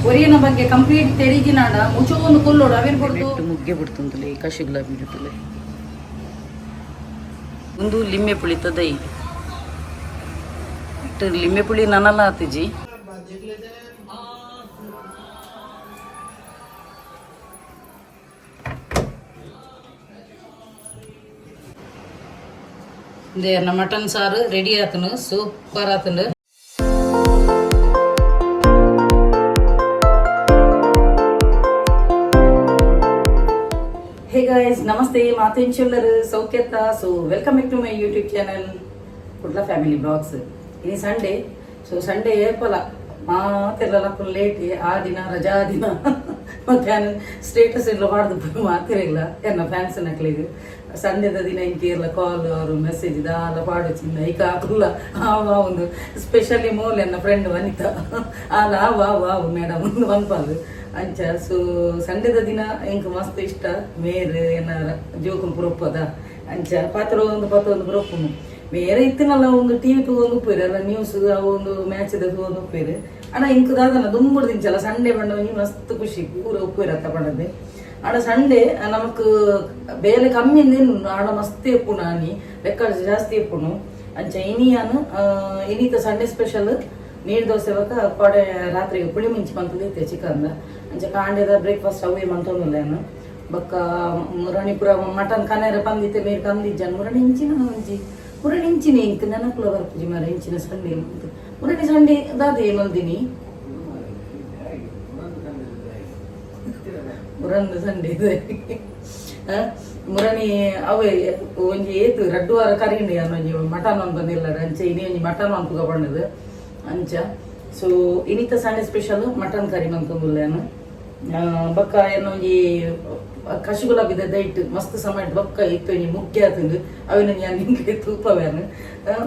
ಒರಿಯನ ಬಗ್ಗೆ ಕಂಪ್ಲೀಟ್ ತೆರಿಜಿನಾಡ ಮುಚ್ಚೋಂದು ಕೊಲ್ಲೋಡು ಅವೇನು ಕೊಡ್ತು ಮುಗ್ಗೆ ಬಿಡ್ತಂತಲೇ ಕಶಿಗ್ಲ ಬಿಡುತ್ತಲೇ ಒಂದು ಲಿಂಬೆ ಪುಳಿ ತದೈ ಲಿಂಬೆ ಪುಳಿ ನನಲ್ಲ ಆತಿಜಿ இந்த மட்டன் சாறு ரெடி ஆத்துனு சூப்பர் ஆத்துண்டு Hey guys, namaste, Matinchullaru, Sauketa. So welcome back to my YouTube channel, Kudla Familyvlogs. Ini Sunday, so Sunday pala ಮಾತೆಲ್ಲ ಲೇಟ್ ಆ ದಿನ ರಜಾ ದಿನ ಮತ್ತೆ ಸ್ಟೇಟಸ್ ಎಲ್ಲ ಮಾಡ್ದು ಮಾತಿರಲಿಲ್ಲ ಎನ್ನ ಫ್ಯಾನ್ಸ್ ನಕ್ಲಿಗೆ ಸಂಡೆದ ದಿನ ಇಂಕೇರ್ಲ ಕಾಲ್ ಅವರು ಮೆಸೇಜ್ ದಾಲ ಪಾಡುಚಿಂದ ಈಗ ಕುಲ್ಲ ಆವಾ ಒಂದು ಸ್ಪೆಷಲಿ ಮೋಲ್ ಎನ್ನ ಫ್ರೆಂಡ್ ವನಿತಾ ಆಲ ವಾ ಮೇಡಮ್ ಒಂದು ಒಂದ್ಪಾಲು ಅಂಚ ಸೊ ಸಂಡೆದ ದಿನ ಎಂಕ್ ಮಸ್ತ್ ಇಷ್ಟ ಮೇರ್ ಎನ್ನ ಜೋಕುನ್ ಪುರಪ್ಪದ ಅಂಚ ಪಾತ್ರ ಒಂದು ಪುರಪ್ಪನು ಬೇರೆ ಇತ್ತಿನಲ್ಲ ಒಂದು ಟಿವಿ ತಗೊಂಡು ಉಪ್ಪೇರು ಎಲ್ಲ ನ್ಯೂಸ್ ಅವು ಒಂದು ಮ್ಯಾಚ್ ತಗೊಂಡು ಉಪ್ಪೇರು ಅಣ್ಣ ಇಂಕದಾದನ ದುಂಬುಡು ದಿಂಚಲ್ಲ ಸಂಡೆ ಬಂಡ ಮಸ್ತ್ ಖುಷಿ ಪೂರ ಉಪ್ಪೇರು ಅತ್ತ ಪಡದೆ ಆಡ ಸಂಡೆ ನಮಕ್ ಬೇಲೆ ಕಮ್ಮಿ ಇಂದೇನು ಆಡ ಮಸ್ತ್ ಎಪ್ಪು ನಾನಿ ರೆಕಾರ್ಡ್ಸ್ ಜಾಸ್ತಿ ಎಪ್ಪುನು ಅಂಚ ಇನಿಯಾನು ಇನಿತ ಸಂಡೆ ಸ್ಪೆಷಲ್ ನೀರು ದೋಸೆ ಬಕ್ಕ ಕೊಡೆ ರಾತ್ರಿಗೆ ಪುಳಿ ಮುಂಚಿ ಮಂತದೈತೆ ಚಿಕನ್ದ ಅಂಚ ಕಾಂಡೆದ ಬ್ರೇಕ್ಫಾಸ್ಟ್ ಅವೇ ಮಂತೊಂದಿಲ್ಲೇನು ಬಕ್ಕ ಮುರಣಿಪುರ ಮಟನ್ ಕನೇರ ಪಂದಿತ್ತೆ ಬೇರೆ ಕಂದಿಜ್ಜನ್ ಮುರಣಿ ಇಂಚಿನ ಒಂಜಿ ಮುರಣಿ ಇಂಚಿನ ಇಂಕ್ ನೆನಕುಲ ಬರ್ಪುಜಿ ಮರ ಇಂಚಿನ ಸಂಡೆ ಮುರಣಿ ಸಂಡೆ ದಾದೆ ಮಲ್ದಿನಿ ಮುರಂದು ಸಂಡೆ ಮುರಣಿ ಅವೇ ಒಂಜಿ ಏತು ರಡ್ಡು ವಾರ ಕರಿಂಡಿ ಅನ್ನೊಂಜಿ ಮಟನ್ ಒಂದು ಬಂದಿಲ್ಲ ಅಂಚ ಇನಿ ಒಂಜಿ ಮಟನ್ ಅನ್ಪುಗ ಬಣ್ಣದು ಅಂಚ ಸೊ ಇನಿತ ಸಂಡೆ ಸ್ಪೆಷಲ್ ಮಟನ್ ಕರಿ ಮಂತಂದುಲ್ಲೇನು ಬಕ್ಕ ಏನೊಂಜಿ ಕಶುಗುಲ ಬಿದ್ದ ದೈಟ್ ಮಸ್ತ್ ಸಮಯ ಬೊಕ್ಕ ಇತ್ತು ಮುಖ್ಯ ಆತಂದು ಅವಿನ ನಿಂಗೆ ತೂಪವೇನು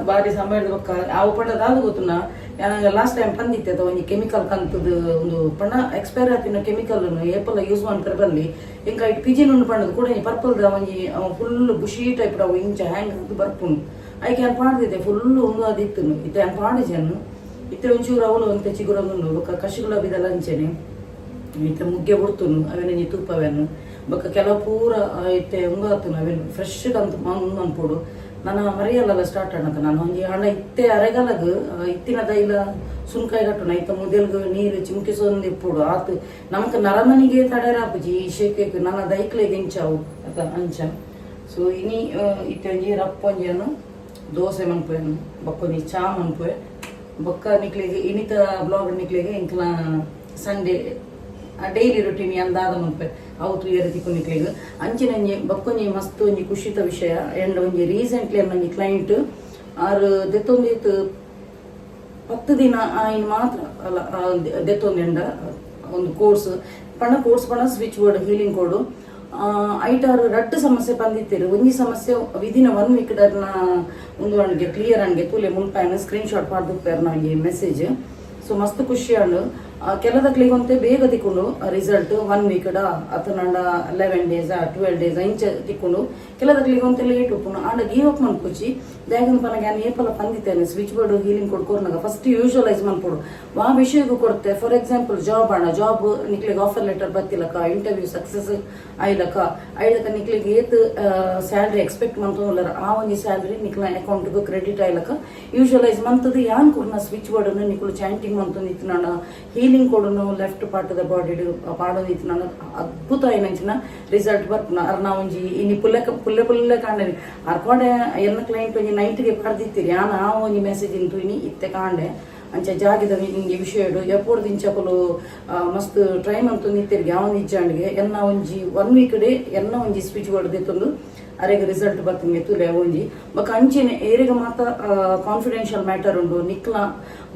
ಬಾರಿ ಸಮಯ ಬೊಕ್ಕ ಅವು ಪಂಡದಾದ ಗೊತ್ತುನ ನನಗೆ ಲಾಸ್ಟ್ ಟೈಮ್ ಪಂದಿತ್ತೆ ಅಥವಾ ಒಂದು ಕೆಮಿಕಲ್ ಕಂತದ್ದು ಒಂದು ಪಣ್ಣ ಎಕ್ಸ್ಪೈರ್ ಆತಿನ ಕೆಮಿಕಲ್ ಏಪಲ್ಲ ಯೂಸ್ ಮಾಡ್ತಾರೆ ಬರಲಿ ಇಂಕ ಇಟ್ಟು ಪಿಜಿನ್ ಉಂಡು ಪಂಡದು ಕೂಡ ಪರ್ಪಲ್ದ ಒಂಜಿ ಫುಲ್ ಬುಷಿ ಟೈಪ್ ಅವು ಇಂಚ ಹ್ಯಾಂಗ್ ಅಂತ ಬರ್ಪುನು ಐಕೆ ಏನು ಪಾಡ್ದಿದ್ದೆ ಫುಲ್ಲು ಒಂದು ಅದಿತ್ತು ಇತ್ತೆ ಏನು ಪಾಡಿಜನ್ನು ಇತ್ತೆ ಒಂಚೂರು ಅವಳು ಅಂತ ಚಿಗುರೊಂದು ಬೊಕ್ಕ ಕಶುಗುಲ ಬಿದ್ದಲ್ಲ ಅಂಚೆನೆ ಇತ್ತೆ ಮುಗ್ಗೆ ಬಿಡ್ತುನು ಅವೇನ ತೂಪವೇನು ಬೊಕ್ಕ ಕೆಲವು ಪೂರ ಇತ್ತೆ ಉಂಗಾತುನು ಅವೇನು ಫ್ರೆಶ್ ಕಂತು ಅನ್ಪೋಡು ನಾನು ಮರೆಯಲ್ಲ ಸ್ಟಾರ್ಟ್ ಅನ್ನತ್ತ ನಾನು ಒಂಜಿ ಹಣ ಇತ್ತೆ ಅರೆಗಲಗ ಇತ್ತಿನ ದೈಲ ಸುನ್ಕಾಯಿ ಕಟ್ಟುನ ಇತ್ತ ಮುದೆಲ್ಗ ನೀರು ಚಿಮ್ಕಿಸೊಂದು ಇಪ್ಪುಡು ಆತು ನಮಕ್ ನರಮನಿಗೆ ತಡೆರಾಪುಜಿ ಈ ಶೇಕೇಕು ನನ್ನ ದೈಕ್ಲೆಗೆ ಇಂಚಾವು ಅತ ಅಂಚ ಸೊ ಇನಿ ಇತ್ತೆ ಒಂಜಿ ರಪ್ಪೊಂಜಿಯನ್ನು ದೋಸೆ ಮನ್ಪುವೆನು ಬೊಕ್ಕೊಂಜಿ ಚಾ ಮನ್ಪುವೆ ಬೊಕ್ಕ ನಿಕ್ಲಿಗೆ ಇನಿತ ಬ್ಲಾಗ್ ನಿಕ್ಲಿಗೆ ಇಂಕ್ಲ ಸಂಡೇ ಡೈಲಿ ರೊಟೀನ್ ಅಂದಾದ ಮುನ್ಪೆ ಅವತ್ತು ಏರತಿಕ್ಕು ನಿಕ್ಲಿಗೆ ಅಂಚಿನಂಜಿ ಬಕ್ಕೊಂಜಿ ಮಸ್ತ್ ಒಂಜಿ ಖುಷಿತ ವಿಷಯ ಎಂಡ್ ಒಂಜಿ ರೀಸೆಂಟ್ಲಿ ಅನ್ನೊಂಜಿ ಕ್ಲೈಂಟ್ ಆರು ದೆತ್ತೊಂದಿತ್ತು 10 ದಿನ ಇನ್ನು ಮಾತ್ರ ಅಲ್ಲ ದೆತ್ತೊಂದೆಂಡ ಒಂದು ಕೋರ್ಸ್ ಪಣ ಸ್ವಿಚ್ ಬೋರ್ಡ್ ಹೀಲಿಂಗ್ ಕೋಡು ಐಟಾರು ರಡ್ಡು ಸಮಸ್ಯೆ ಬಂದಿತ್ತೀರು ಒಂಜಿ ಸಮಸ್ಯೆ ವಿದಿನ 1 ವೀಕ್ ಡರ್ನ ಒಂದು ಅಣ್ಗೆ ಕ್ಲಿಯರ್ ಅಣ್ಗೆ ತೂಲೆ ಮುಲ್ಪಾಯನ ಸ್ಕ್ರೀನ್ ಶಾಟ್ ಪಾಡ್ದುಪ್ಪೇರು ನನಗೆ ಮೆಸೇಜ್ ಸೊ ಮಸ್ತ್ ಖುಷಿ ಅಣ್ಣು ಕೆಲದಕ್ಲಿಗಂತೆ ಬೇಗ ತಿಕ್ಕೊಂಡು ರಿಸಲ್ಟ್ 1 ವೀಕ್ ಅತನಂಡ 11 ಡೇಸ್ 12 ಡೇಸ್ ಇಂಚ ತಿಕ್ಕೊಂಡು ಕೆಲದಕ್ಲಿಗಂತೆ ಲೇಟ್ ಉಪ್ಪುನು ಆಂಡ ಗೀವ್ ಅಪ್ ಮನ್ಪುಚ್ಚಿ ದಾಗಿನ ಪನಗೆ ನಾನು ಏಪಲ ಪಂದಿತ್ತೇನೆ ಸ್ವಿಚ್ ಬೋರ್ಡ್ ಹೀಲಿಂಗ್ ಕೊಡ್ಕೋರ್ನಾಗ ಫಸ್ಟ್ ಯೂಶುವಲೈಸ್ ಮನ್ಪೋಡು ವಾ ವಿಷಯಕ್ಕೂ ಕೊಡುತ್ತೆ ಫಾರ್ ಎಕ್ಸಾಂಪಲ್ ಜಾಬ್ ನಿಕ್ಲಿಗೆ ಆಫರ್ ಲೆಟರ್ ಬತ್ತಿಲಕ ಇಂಟರ್ವ್ಯೂ ಸಕ್ಸಸ್ ಆಯ್ಲಕ ಐದಕ ನಿಕ್ಲಿಗೆ ಏತ್ ಸ್ಯಾಲ್ರಿ ಎಕ್ಸ್ಪೆಕ್ಟ್ ಮಂತೋಲ್ಲರ ಆ ಒಂಜಿ ಸ್ಯಾಲ್ರಿ ನಿಕ್ಲ ಅಕೌಂಟ್ಗೂ ಕ್ರೆಡಿಟ್ ಆಯ್ಲಕ ಯೂಶುವಲೈಸ್ ಮಂತದ ಯಾನ್ ಕೊಡ್ನ ಸ್ವಿಚ್ ಬೋರ್ಡ್ ಅನ್ನು ನಿಕ್ಲು ಚಾಂಟಿಂಗ್ ಮಂತೊಂದಿತ್ತು ನಾನು ಹೀಲಿಂಗ್ ಕೊಡೋನು ಲೆಫ್ಟ್ ಪಾರ್ಟ್ ದ ಬಾಡಿ ಪಾಡೋದಿತ್ತು ನಾನು ಅದ್ಭುತ ಏನಂಚಿನ ರಿಸಲ್ಟ್ ಬರ್ಪುನ ಅರ್ನ ಒಂಜಿ ಇನ್ನು ಪುಲ್ಲೆ ಕಾಂಡೆ ಅರ್ಕೊಂಡೆ ಎನ್ನ ಕ್ಲೈಂಟ್ ಒಂಜಿ ನೈಟ್ಗೆ ಪಡೆದಿತ್ತೀರಿ ಯಾನ ಆ ಒಂಜಿ ಮೆಸೇಜ್ ಇಂಟು ಇನಿ ಇತ್ತೆ ಕಾಂಡೆ ಅಂಚೆ ಜಾಗಿದ ನಿಂಗೆ ವಿಷಯ ಎಪ್ಪೋಡು ದಿಂಚಪಲು ಮಸ್ತ್ ಟ್ರೈ ಮಂತು ನಿಂತಿರ್ಗೆ ಅವನ ಇಜ್ಜಾಂಡ್ಗೆ ಎನ್ನ ಒಂಜಿ 1 ವೀಕ್ ಡೇ ಎನ್ನ ಒಂಜಿ ಸ್ವಿಚ್ ಬೋರ್ಡ್ ದಿತ್ತೊಂದು ಅರೆಗೆ ರಿಸಲ್ಟ್ ಬರ್ತೀನಿ ತುಲೆ ಒಂಜಿ ಬೊಕ್ಕ ಅಂಚಿನ ಏರಿಗೆ ಮಾತ ಕಾನ್ಫಿಡೆನ್ಷಿಯಲ್ ಮ್ಯಾಟರ್ ಉಂಡು ನಿಕ್ಲ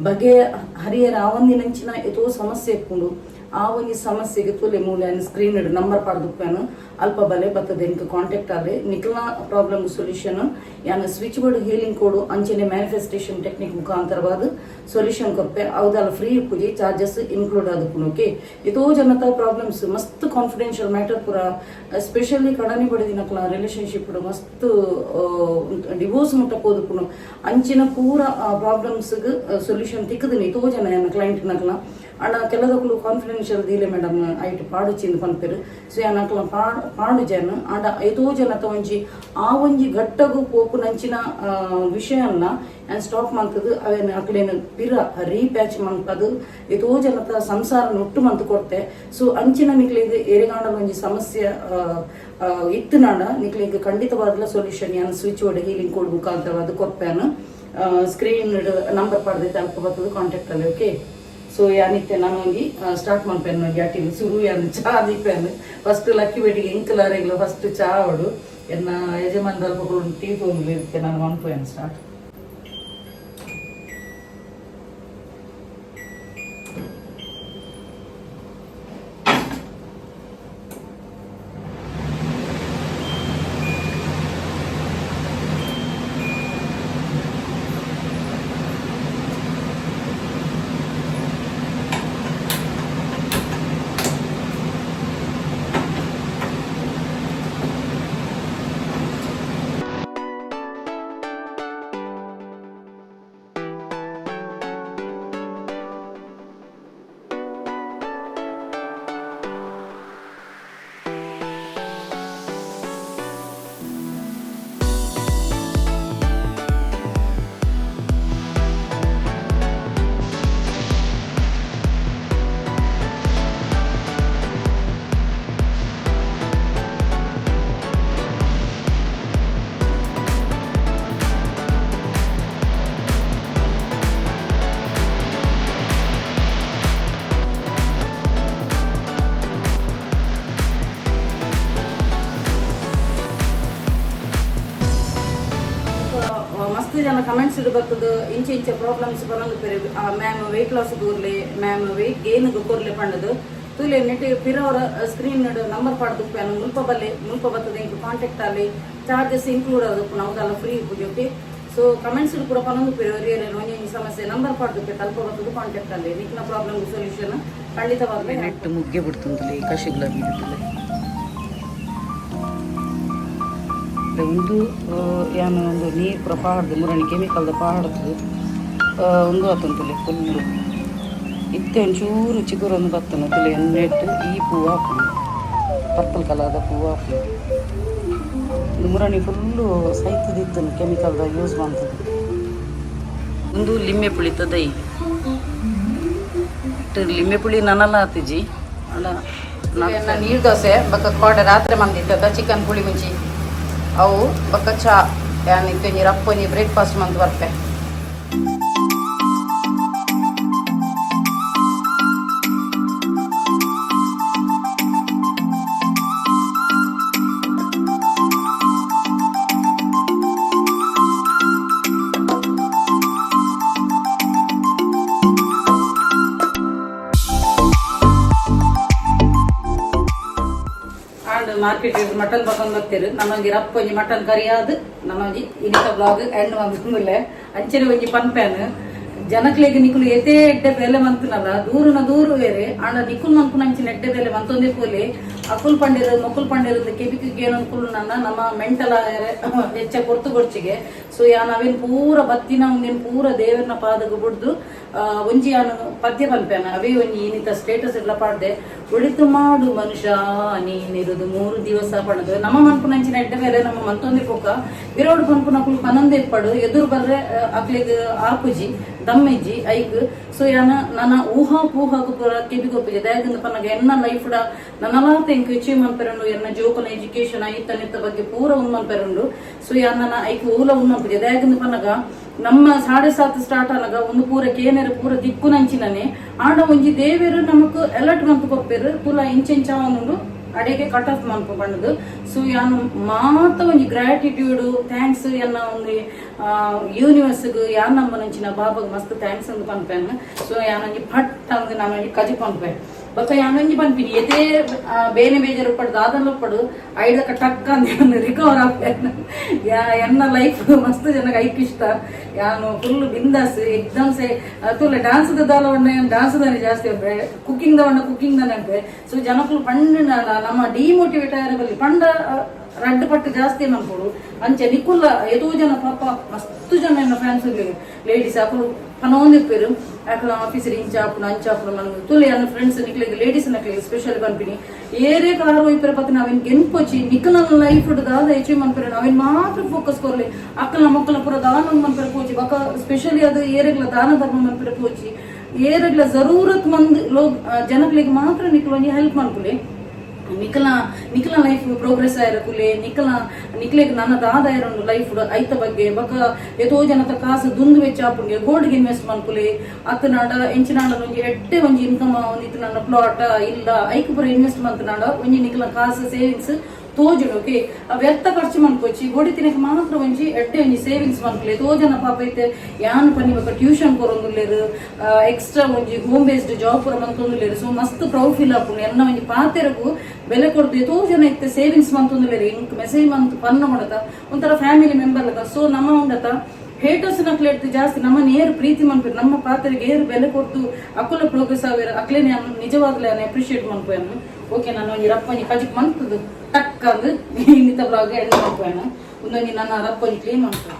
ಬಗೆ ಹರಿಯರ ಆ ಒಂದಿನಂಚಿನ ಎತೋ ಸಮಸ್ಯೆ ಇಪ್ಪುಂಡು ಆ ಒಂಜಿ ಸಮಸ್ಯೆಗೆ ತುಲೆ ಮೂಲೆ ಸ್ಕ್ರೀನ್ ಇಡು ನಂಬರ್ ಪಾಡ್ದುಪ್ಪೇನು ಅಲ್ಪ ಬಲೆ ಬರ್ತದೆ ಇಂಕ ಕಾಂಟ್ಯಾಕ್ಟ್ ಆದ್ರೆ ನಿಕ್ಲ ಪ್ರಾಬ್ಲಮ್ ಸೊಲ್ಯೂಷನ್ ಯಾನ ಸ್ವಿಚ್ ಬೋರ್ಡ್ ಹೀಲಿಂಗ್ ಕೋಡು ಅಂಚನೆ ಮ್ಯಾನಿಫೆಸ್ಟೇಷನ್ ಟೆಕ್ನಿಕ್ ಮುಖಾಂತರವಾದ ಸೊಲ್ಯೂಷನ್ ಕೊಪ್ಪೆ ಅವದಲ್ಲ ಫ್ರೀ ಉಪ್ಪುಜಿ ಚಾರ್ಜಸ್ ಇನ್ಕ್ಲೂಡ್ ಆದಪ್ಪುನು ಓಕೆ ಎತೋ ಜನತ ಪ್ರಾಬ್ಲಮ್ಸ್ ಮಸ್ತ್ ಕಾನ್ಫಿಡೆನ್ಷಿಯಲ್ ಮ್ಯಾಟರ್ ಪೂರ ಎಸ್ಪೆಷಲಿ ಕಡನಿ ಬಡಿದಿನಕ್ಲ ರಿಲೇಶನ್ಶಿಪ್ ಮಸ್ತ್ ಡಿವೋರ್ಸ್ ಮುಟ್ಟ ಹೋದಪ್ಪುನು ಅಂಚಿನ ಪೂರ ಪ್ರಾಬ್ಲಮ್ಸ್ಗೆ ಸೊಲ್ಯೂಷನ್ ತಿಕ್ಕದಿನಿ ಎತೋ ಜನ ಕ್ಲೈಂಟ್ ನಕ್ಲ ಅಂಡ ಕೆಲದಕ್ಕೂ ಕಾನ್ಫಿಡೆನ್ಷಿಯಲ್ ದೀಲೆ ಮೇಡಮ್ ಐಟ್ ಪಾಡು ಚಿಂದ ಪನ್ಪೆರು ಸೊ ಯಾನ್ ಅಕ್ಲ ಪಾಡು ಜನ ಅಂಡ ಐದೋ ಜನ ಒಂಜಿ ಆ ಒಂಜಿ ಗಟ್ಟಗು ಪೋಪು ನಂಚಿನ ವಿಷಯನ್ನ ಆ್ಯಂಡ್ ಸ್ಟಾಪ್ ಮಂತದು ಅವೇನು ಅಕಲೇನು ಪಿರ ರೀಪ್ಯಾಚ್ ಮಂಪದು ಎದೋ ಜನತ ಸಂಸಾರ ಒಟ್ಟು ಮಂತು ಕೊಡ್ತೆ ಸೊ ಅಂಚಿನ ನಿಕ್ಲಿಗೆ ಎರೆಗಾಂಡಲ ಒಂಜಿ ಸಮಸ್ಯೆ ಇತ್ತು ನಾಡ ನಿಕ್ಲಿಗೆ ಖಂಡಿತವಾದ ಸೊಲ್ಯೂಷನ್ ಯಾನ್ ಸ್ವಿಚ್ ಬೋರ್ಡ್ ಹೀಲಿಂಗ್ ಕೋಡ್ ಮುಖಾಂತರ ಅದು ಕೊಪ್ಪೇನು ಸ್ಕ್ರೀನ್ ನಂಬರ್ ಪಡೆದೈತೆ ಅಲ್ಪ ಬರ್ತದೆ ಕಾಂಟ್ಯಾಕ್ಟ್ ಅಲ್ಲಿ ಓಕೆ ಸೊ ಯಾನಿತ್ತೆ ನಾನು ಹೋಗಿ ಸ್ಟಾರ್ಟ್ ಮಾಡ್ಪೇನು ನೋಡಿ ಅಟಿಲಿ ಶುರು ಯಾನು ಚಾ ದೀಪೇನು ಫಸ್ಟ್ ಲಕ್ಕಿ ಬೇಟಿಗೆ ಇಂಕಲಾರೆಗ್ಲು ಫಸ್ಟ್ ಚಾ ಅವಡು ಎನ್ನ ಯಜಮಾನ್ ದಲ್ಪಗಳು ಟೀ ತೊಗೊಂಡು ಇರುತ್ತೆ ನಾನು ಮಾಡ್ಪೇನು ಸ್ಟಾರ್ಟ್ ಮಸ್ತ್ ಜನ ಕಮೆಂಟ್ಸ್ ಬರ್ತದೆ ಇಂಚೆ ಪ್ರಾಬ್ಲಮ್ಸ್ ಬರೋದು ಮ್ಯಾಮ್ ವೆಯ್ಟ್ ಲಾಸ್ ಕೂರ್ಲೆ ಮ್ಯಾಮ್ ವೆಯ್ಟ್ ಗೇನ್ ಕೂರ್ಲೆ ಪಂಡದು ತುಲೆ ನೆಟ್ ಪಿರವರ ಸ್ಕ್ರೀನ್ ನಂಬರ್ ಪಾಡ್ದು ಮುಲ್ಪ ಬರ್ತದೆ ಇಂಕ್ ಕಾಂಟ್ಯಾಕ್ಟ್ ಅಲ್ಲಿ ಚಾರ್ಜಸ್ ಇನ್ಕ್ಲೂಡ್ ಅದು ನಾವು ಫ್ರೀ ಓಕೆ ಸೊ ಕಮೆಂಟ್ಸ್ ಕೂಡ ಪನ್ನೊಂದು ರಿಯಲ್ ಒಂಜಿ ಸಮಸ್ಯೆ ನಂಬರ್ ಪಾಡ್ದು ತಲ್ಪ ಬರ್ತದೆ ಕಾಂಟ್ಯಾಕ್ಟ್ ಅಲ್ಲಿ ನಿಕ್ನ ಪ್ರಾಬ್ಲಮ್ ಸೊಲ್ಯೂಷನ್ ಖಂಡಿತವಾಗ್ಲೂ ನೆಟ್ ಮುಗ್ಗೆ ಬಿಡ್ತಂತಲೇ ಕಶಿಗ್ಲ ಬೀಳುತ್ತಲೆ ಒಂದು ಏನು ಒಂದು ನೀರು ಪೂರ ಪಾಡ್ದು ಮುರಣಿ ಕೆಮಿಕಲ್ದ ಪಾಡ್ದು ಒಂದು ಆತಂತಲೆ ಫುಲ್ಲು ಇತ್ತೆ ಒಂಚೂರು ಚಿಗುರು ಒಂದು ಬರ್ತನ ತಲೆ ನೆಟ್ಟು ಈ ಹೂವು ಹಾಕೊಂಡು ಪರ್ಪಲ್ ಕಲರ್ದ ಹೂವು ಹಾಕೊಂಡು ಒಂದು ಮುರಣಿ ಫುಲ್ಲು ಸೈತದಿತ್ತನು ಕೆಮಿಕಲ್ದ ಯೂಸ್ ಮಾಡ್ತದೆ ಒಂದು ಲಿಂಬೆ ಪುಳಿತ ದೈ ಲಿಂಬೆ ಪುಳಿ ನನ್ನಲ್ಲ ಆತಿಜಿ ಅಲ್ಲ ನೀರು ದೋಸೆ ಬಕ್ಕ ಕೋಟೆ ರಾತ್ರಿ ಮಂದಿತ್ತದ ಚಿಕನ್ ಪುಳಿ ಮುಂಚಿ ಅವು ಬಕ್ಕ ಚಾ ಯಾನಿತ್ತು ನೀರು ಅಪ್ಪನಿ ಬ್ರೇಕ್ಫಾಸ್ಟ್ ಮಂತ್ ಬರ್ತೆ ಮಾರ್ಕೆಟ್ ಮಟನ್ ತಗೊಂಡ್ ಬರ್ತೀರಿ ನಮಗೆ ರಪ್ಪ ಒಂಜಿ ಮಟನ್ ಕರಿ ಆದ್ ನಮಗೆ ಇನಿತ ಬ್ಲಾಗ್ ಎಂಡ್ ಬಂದಿಲ್ಲ ಅಂಚನೆ ಒಂಜಿ ಪನ್ಪ್ಯಾನ್ ಜನಕ್ಲೆಗ್ ನಿಕುಲು ಎತೆ ಎಡ್ಡೆ ಬೆಲೆ ಮಂತನಲ್ಲ ದೂರು ಬೇರೆ ಆಂಡ ನಿಕುಲ್ ಮನ್ಪುನ ಅಂಚಿನ ಎಡ್ಡೆ ಬೆಲೆ ಮಂತೊಂದೇ ಪೋಲೆ ಅಕುಲ್ ಪಂಡಿರ ಮೊಕುಲ್ ಪಂಡಿರದ ಕೆಬಿಕಿಗೆ ಏನನ್ಕುಲ್ ನನ್ನ ನಮ್ಮ ಮೆಂಟಲ್ ಹೆಚ್ಚ ಕೊರ್ತು ಗೊಡ್ಚಿಗೆ ಸೊ ನಾವೇನು ಪೂರ ಬತ್ತಿನ ಒಂದೇನು ಪೂರ ದೇವರನ ಪಾದಗ ಬಿಡ್ದು ಒಂಜಿ ಯಾನು ಪದ್ಯ ಪನ್ಪ್ಯಾನ ಅವೇ ಒಂಜಿ ಏನಿತ ಸ್ಟೇಟಸ್ ಎಲ್ಲ ಪಾಡ್ದೆ ಒಳಿತು ಮಾಡು ಮನುಷ್ಯ ನೀನಿರುದು 3 ದಿವಸ ಪಡದು ನಮ್ಮ ಮನ್ಪುನ ಅಂಚಿನ ಎಡ್ಡೆ ಬೆಲೆ ನಮ್ಮ ಮಂತೊಂದೇ ಪೊಕ್ಕ ಇರೋಡು ಪನ್ಪುನ ಅಕುಲ್ ಪನೊಂದೇ ಪಡು ಎದುರು ಬರ್ರೆ ಅಕ್ಲಿಗೆ ಆಪುಜಿ ದಮ್ಮೆಜ್ಜಿ ಐಕ್ ಸೊ ನನ್ನ ಊಹಾ ಪೂಹಾಕು ಪೂರ ಕೆಬಿಗೊಪ್ಪಿಗೆ ದಯದಿಂದ ಪನ್ನಗ ಎನ್ನ ಲೈಫ್ ನನ್ನಲಾತ ಎಂಕ್ ಅಚೀವ್ ಮನ್ಪೆರಂಡು ಎನ್ನ ಜೋಕನ ಎಜುಕೇಶನ್ ಐತನಿತ್ತ ಬಗ್ಗೆ ಪೂರ ಮನ್ಪೆರಂಡು ಸೊ ನನ್ನ ಐಕ್ ಊಲ ಉನ್ನಪ್ಪಿಗೆ ದಯದಿಂದ ಪನ್ನಗ ನಮ್ಮ 7:30 ಸ್ಟಾರ್ಟ್ ಆನಾಗ ಒಂದು ಪೂರ ಕೇನೆರು ಪೂರ ದಿಕ್ಕು ನಂಚಿನನೆ ಆಂಡ ಒಂಜಿ ದೇವೇರು ನಮಕ್ ಅಲರ್ಟ್ ಮಂತ್ ಕೊಪ್ಪೇರು ತುಲ ಇಂಚೆಂಚಾವನುಂಡು ಅಡೆಗೆ ಕಟ್ ಆಫ್ ಮನ್ಪು ಬಣ್ಣದು ಸೊ ಯಾನು ಮಾತ ಒಂಜಿ ಗ್ರಾಟಿಟ್ಯೂಡ್ ಥ್ಯಾಂಕ್ಸ್ ಎನ್ನ ಒಂದು ಯೂನಿವರ್ಸ್ಗೆ ಯಾನ್ ನಮ್ಮ ನಂಚಿನ ಬಾಬಾಗ ಮಸ್ತ್ ಥ್ಯಾಂಕ್ಸ್ ಅಂತ ಪನ್ಪೇನು ಸೊ ಯಾನೊಂಜಿ ಪಟ್ ಅಂದ್ ನಾನು ಕಜಿ ಪನ್ಪೆ ಬೊಕ್ಕ ಯಾನೊಂಜಿ ಪನ್ಪಿನಿ ಎದೇ ಬೇನೆ ಬೇಜಾರು ಪಡ್ದು ಅದನ್ನು ಪಡು ಐದಕ್ಕ ಟಕ್ಕ ಅಂತ ರಿಕವರ್ ಆಗ್ತೇನೆ ಎನ್ನ ಲೈಫ್ ಮಸ್ತ್ ಜನಗೆ ಐಕ್ ಇಷ್ಟ ಯಾನು ಫುಲ್ ಬಿಂದಾಸ್ ಎಕ್ದಮ್ ಸೇ ತುಲೆ ಡ್ಯಾನ್ಸ್ದ ದಾಲವಣ್ಣ ಡ್ಯಾನ್ಸ್ದಾನೆ ಜಾಸ್ತಿ ಅಂದ್ರೆ ಕುಕಿಂಗ್ ದವಣ್ಣ ಕುಕಿಂಗ್ ದನೆ ಅಂದ್ರೆ ಸೊ ಜನಕ್ಕಳು ಪಂಡ ನಮ್ಮ ಡಿಮೋಟಿವೇಟ್ ಆಗಿರಬಲ್ಲಿ ಪಂಡ ರಡ್ಡು ಪಟ್ಟು ಜಾಸ್ತಿ ಅನ್ಕೊಡು ಅಂಚೆ ನಿಕ್ಕುಲ್ಲ ಎದೋ ಜನ ಪಾಪ ಮಸ್ತು ಜನ ಎನ್ನ ಫ್ಯಾನ್ಸ್ ಲೇಡೀಸ್ ಹಾಕೊಂಡು ಪನೊಂದಿಪ್ಪೇರು ಯಾಕಂದ್ರೆ ಆಫೀಸರ್ ಇಂಚಾಪುನ ಅಂಚಾಪುನ ಮನ ತುಲೆ ಅನ್ನ ಫ್ರೆಂಡ್ಸ್ ನಿಕ್ಲಿಗೆ ಲೇಡೀಸ್ ನಕ್ಲಿಗೆ ಸ್ಪೆಷಲ್ ಪನ್ಪಿನಿ ಏರೇ ಕಾರು ಹೋಯ್ಪರೆ ಪತ್ತ ನಾವೇನು ಗೆನ್ಪೊಚ್ಚಿ ನಿಕ್ಕಲ ಲೈಫ್ ದಾದ ಅಚೀವ್ ಮನ್ಪರೆ ನಾವೇನು ಮಾತ್ರ ಫೋಕಸ್ ಕೊರ್ಲಿ ಅಕ್ಕಲ ಮಕ್ಕಳ ಪುರ ದಾನ ಮನ್ಪರೆ ಪೋಚಿ ಬಕ ಸ್ಪೆಷಲಿ ಅದು ಏರೆಗ್ಲ ದಾನ ಧರ್ಮ ಮನ್ಪರೆ ಪೋಚಿ ಏರೆಗ್ಲ ಜರೂರತ್ ಮಂದ್ ಲೋಗ್ ಜನಗಳಿಗೆ ಮಾತ್ರ ನಿಕ್ಲು ಹೆಲ್ಪ್ ಮನ್ಪುಲೆ ನಿಖಲ ಲೈಫ್ ಪ್ರೋಗ್ರೆಸ್ ಆಯಿರಕುಲೆ ನಿಕ್ಲೆಗ್ ನನ್ನದು ಆದಾಯ ಲೈಫ್ ಐತ ಬಗ್ಗೆ ಬಕ ಎದೋ ಜನತ ಕಾಸು ದುಂದು ವೆಚ್ಚ ಆಪುಂಗೆ ಗೋಲ್ಡ್ಗೆ ಇನ್ವೆಸ್ಟ್ ಮಾಡ್ಕೊಲೆ ಅತ್ತನಾಡ ಎಂಚಿನಾಡ ಒಂಜಿ ಎಟ್ಟೆ ಒಂಜಿ ಇನ್ಕಮ್ ಒಂದಿತ್ತು ನನ್ನ ಪ್ಲಾಟ್ ಇಲ್ಲ ಐಕ್ ಪುರ ಇನ್ವೆಸ್ಟ್ ಮಂತನಾಡ ಒಂಜಿ ನಿಖಲ ಕಾಸು ಸೇವಿಂಗ್ಸ್ ತೋಜುಡು ಓಕೆ ವ್ಯರ್ಥ ಖರ್ಚು ಮಾಡ್ಕೊಚ್ಚಿ ಗೋಡಿತಿನಕ ಮಾತ್ರ ಒಂಜಿ ಎಡ್ಡೆ ಒಂಜಿ ಸೇವಿಂಗ್ಸ್ ಮಾಡ್ಕೊಲೆ ತೋಜನ ಪಾಪ ಐತೆ ಯಾನ್ ಪನ್ನಿ ಬಕ ಟ್ಯೂಷನ್ ಕೊರೊಂದುಲ್ಲೇರು ಎಕ್ಸ್ಟ್ರಾ ಒಂಜಿ ಹೋಮ್ ಬೇಸ್ಡ್ ಜಾಬ್ ಪುರ ಮಂತೊಂದುಲ್ಲೇರು ಸೊ ಮಸ್ತ್ ಪ್ರೌಡ್ ಫೀಲ್ ಆಪುಂಡು ಎನ್ನ ಒಂಜಿ ಪಾತೆರಗು ಬೆಲೆ ಕೊಡ್ದು ಎಷ್ಟೋ ಜನ ಐತೆ ಸೇವಿಂಗ್ಸ್ ಮಂತೊಂದುಲ್ಲೇರು ಇಂಕ್ ಮೆಸೇಜ್ ಮಂತ್ ಪನ್ನ ಮಾಡತ ಒಂಥರ ಫ್ಯಾಮಿಲಿ ಮೆಂಬರ್ ಲಕ ಸೊ ನಮ್ಮ ಉಂಡತ ಹೇಟರ್ಸ್ ನಕ್ಲೆಡ್ದು ಜಾಸ್ತಿ ನಮ್ಮ ನೇರು ಪ್ರೀತಿ ಮನ್ಪೇರು ನಮ್ಮ ಪಾತ್ರೆಗೆ ಏರು ಬೆಲೆ ಕೊಟ್ಟು ಅಕ್ಕುಲ ಪ್ರೋಗ್ರೆಸ್ ಆವೇರು ಅಕ್ಲೇ ನಾನು ನಿಜವಾಗ್ಲೇ ಅಪ್ರಿಷಿಯೇಟ್ ಮನ್ಪೇನು ಓಕೆ ನಾನು ಒಂಜಿ ರಪ್ಪೊಂಜಿ ಕಜಿಕ್ ಮಂತದ್ದು ಟಕ್ ಅಂದು ಇನ್ನಿತ ಬ್ಲಾಗ್ ಎಂಡ್ ಮನ್ಪೇನು ಒಂದೊಂಜಿ ನನ್ನ ರಪ್ಪೊಂಜಿ ಕ್ಲೀನ್ ಮನ್ಪೇನು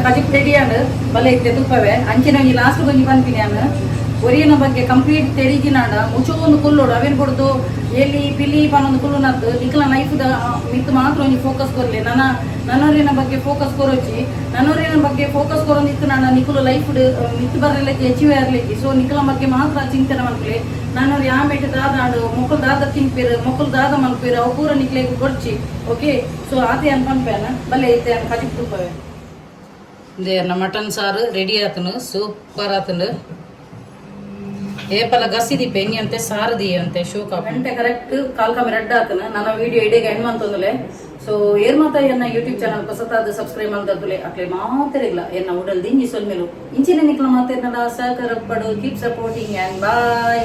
ಕಜಿಪ್ ರೆಡಿಯಾಡು ಬಲೆ ಇತ್ತೆ ತುಪ್ಪವೇ ಅಂಚಿನ ಈ ಲಾಸ್ಟ್ ಬಂದು ಬಂತೀನಿ ನಾನು ಒರಿಯನ ಬಗ್ಗೆ ಕಂಪ್ಲೀಟ್ ತೆರಿಗಿನಾಡ ಮುಚ್ಚೋಂದು ಕುಲ್ಲೋಡು ಅವೇನು ಕೊಡ್ದು ಎಲ್ಲಿ ಪಿಲಿ ಪನ್ನೊಂದು ಕುಲ್ಲುನದ್ದು ನಿಕ್ಲ ಲೈಫ್ದ ಮಿತ್ ಮಾತ್ರ ಒಂದು ಫೋಕಸ್ ಕೊರಲಿ ನನ್ನೋರಿನ ಬಗ್ಗೆ ಫೋಕಸ್ ಕೊರೋಚಿ ನನ್ನೋರಿನ ಬಗ್ಗೆ ಫೋಕಸ್ ಕೊರೊಂದಿತ್ತು ನಾನು ನಿಕ್ಲು ಲೈಫ್ ಮಿತ್ ಬರಲಿಕ್ಕೆ ಅಚೀವ್ ಇರಲಿಕ್ಕೆ ಸೊ ನಿಕ್ಲ ಬಗ್ಗೆ ಮಾತ್ರ ಚಿಂತನೆ ಮಾಡ್ಕೊಳ್ಳಿ ನನ್ನವ್ರು ಯಾವ ಬೇಟೆ ದಾದಾಡು ಮೊಕ್ಕಲು ದಾದ ತಿನ್ಪೇರು ಮೊಕ್ಕಲು ದಾದ ಮಲ್ಪೇರು ಅವು ಪೂರ ನಿಕ್ಲೆಗೆ ಕೊಡ್ಚಿ ಓಕೆ ಸೊ ಆತೆ ಅನ್ಪನ್ಪೇನ ಬಲೆ ಐತೆ ಅನ್ ಕಜಿಪ್ ತುಪ್ಪವೇ ದೇರ್ನ ಮಟನ್ ಸಾರು ರೆಡಿ ಆತನು ಸೂಪರ್ ಆತನು ಏಪಲ ಗಸಿದಿ ಬೆಂಗಿ ಅಂತೆ ಸಾರದಿ ಅಂತೆ ಶೋಕ ಗಂಟೆ ಕರೆಕ್ಟ್ ಕಾಲ್ಕಮ್ಮಿ ರೆಡ್ ಆತನ ನನ್ನ ವಿಡಿಯೋ ಇಡೀಗೆ ಹೆಣ್ಣು ಅಂತಂದಲೆ ಸೊ ಏರ್ ಮಾತಾ ಎನ್ನ ಯೂಟ್ಯೂಬ್ ಚಾನಲ್ ಹೊಸತಾದ ಸಬ್ಸ್ಕ್ರೈಬ್ ಮಾಡ್ದಲೆ ಅಕ್ಲೆ ಮಾತಾಡಿಲ್ಲ ಎನ್ನ ಉಡಲ್ ದಿಂಜಿ ಸೊಲ್ಮೇಲು ಇಂಚಿನ ನಿಕ್ಲ ಮಾತೇನಲ್ಲ ಸಹಕಾರ ಪಡು ಕೀಪ್ ಸಪೋರ್ಟಿಂಗ್ ಆ್ಯಂಡ್ ಬಾಯ್.